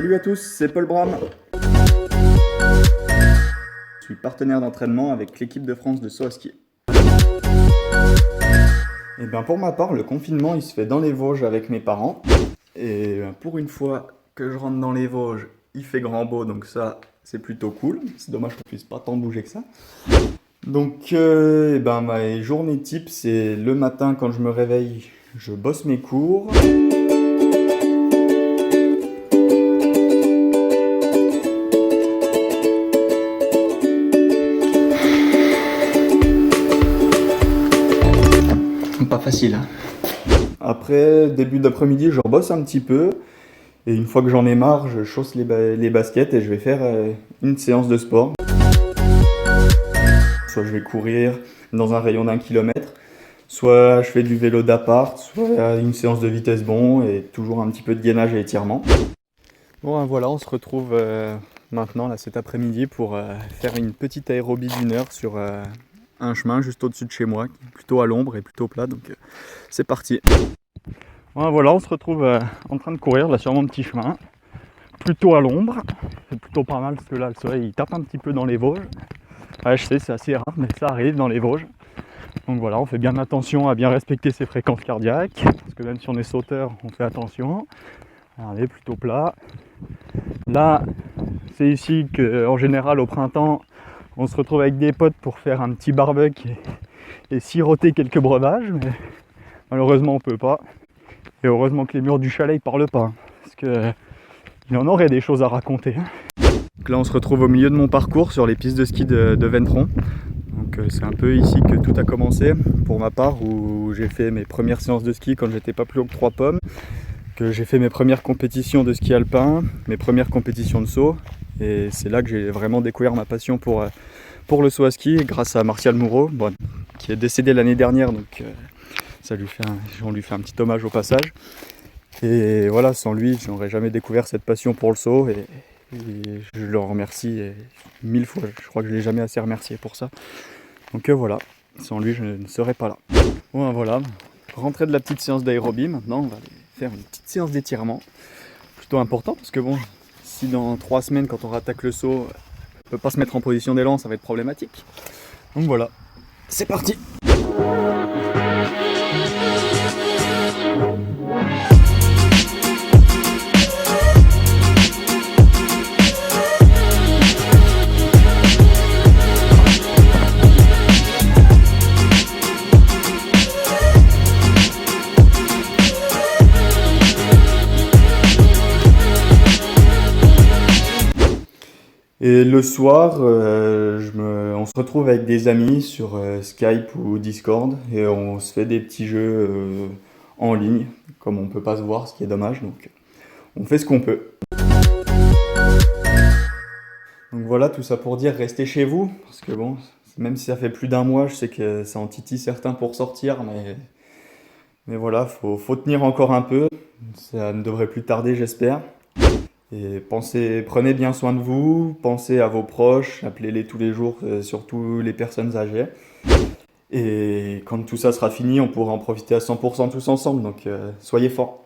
Salut à tous, c'est Paul Bram. Je suis partenaire d'entraînement avec l'équipe de France de saut à ski. Et bien pour ma part, le confinement il se fait dans les Vosges avec mes parents. Et pour une fois que je rentre dans les Vosges, il fait grand beau, donc ça c'est plutôt cool. C'est dommage qu'on puisse pas tant bouger que ça. Donc ma journée type, c'est le matin quand je me réveille, je bosse mes cours. Pas facile, hein. Après, début d'après-midi, je rebosse un petit peu. Et une fois que j'en ai marre, je chausse les baskets et je vais faire une séance de sport. Soit je vais courir dans un rayon d'1 kilomètre, soit je fais du vélo d'appart, soit une séance de vitesse bond et toujours un petit peu de gainage et étirement. Bon, voilà, on se retrouve maintenant là, cet après-midi pour faire une petite aérobie d'1 heure sur un chemin juste au-dessus de chez moi, plutôt à l'ombre et plutôt plat, donc c'est parti. Voilà, on se retrouve en train de courir là sur mon petit chemin, plutôt à l'ombre, c'est plutôt pas mal parce que là le soleil il tape un petit peu dans les Vosges. Ouais, je sais, c'est assez rare, mais ça arrive dans les Vosges. Donc voilà, on fait bien attention à bien respecter ses fréquences cardiaques, parce que même si on est sauteur, on fait attention. On est plutôt plat. Là, c'est ici qu'en général au printemps, on se retrouve avec des potes pour faire un petit barbecue et siroter quelques breuvages, mais malheureusement on peut pas. Et heureusement que les murs du chalet ne parlent pas, parce qu'il y en aurait des choses à raconter. Donc là on se retrouve au milieu de mon parcours sur les pistes de ski de Ventron. Donc c'est un peu ici que tout a commencé pour ma part, où j'ai fait mes premières séances de ski quand j'étais pas plus haut que 3 pommes, que j'ai fait mes premières compétitions de ski alpin, mes premières compétitions de saut. Et c'est là que j'ai vraiment découvert ma passion pour le saut à ski grâce à Martial Moureau, qui est décédé l'année dernière, donc on lui fait un petit hommage au passage. Et voilà, sans lui, je n'aurais jamais découvert cette passion pour le saut et je le remercie 1000 fois. Je crois que je ne l'ai jamais assez remercié pour ça. Donc voilà, sans lui, je ne serais pas là. Bon, voilà, rentrée de la petite séance d'aérobie. Maintenant, on va aller faire une petite séance d'étirement. Plutôt important parce que bon, si dans 3 semaines, quand on rattaque le saut, on ne peut pas se mettre en position d'élan, ça va être problématique. Donc voilà, c'est parti! Et le soir, on se retrouve avec des amis sur Skype ou Discord et on se fait des petits jeux en ligne, comme on peut pas se voir, ce qui est dommage, donc on fait ce qu'on peut. Donc voilà, tout ça pour dire restez chez vous, parce que bon, même si ça fait plus d'1 mois, je sais que ça en titille certains pour sortir, mais voilà, faut tenir encore un peu, ça ne devrait plus tarder j'espère. Et prenez bien soin de vous, pensez à vos proches, appelez-les tous les jours, surtout les personnes âgées. Et quand tout ça sera fini, on pourra en profiter à 100% tous ensemble, donc soyez forts.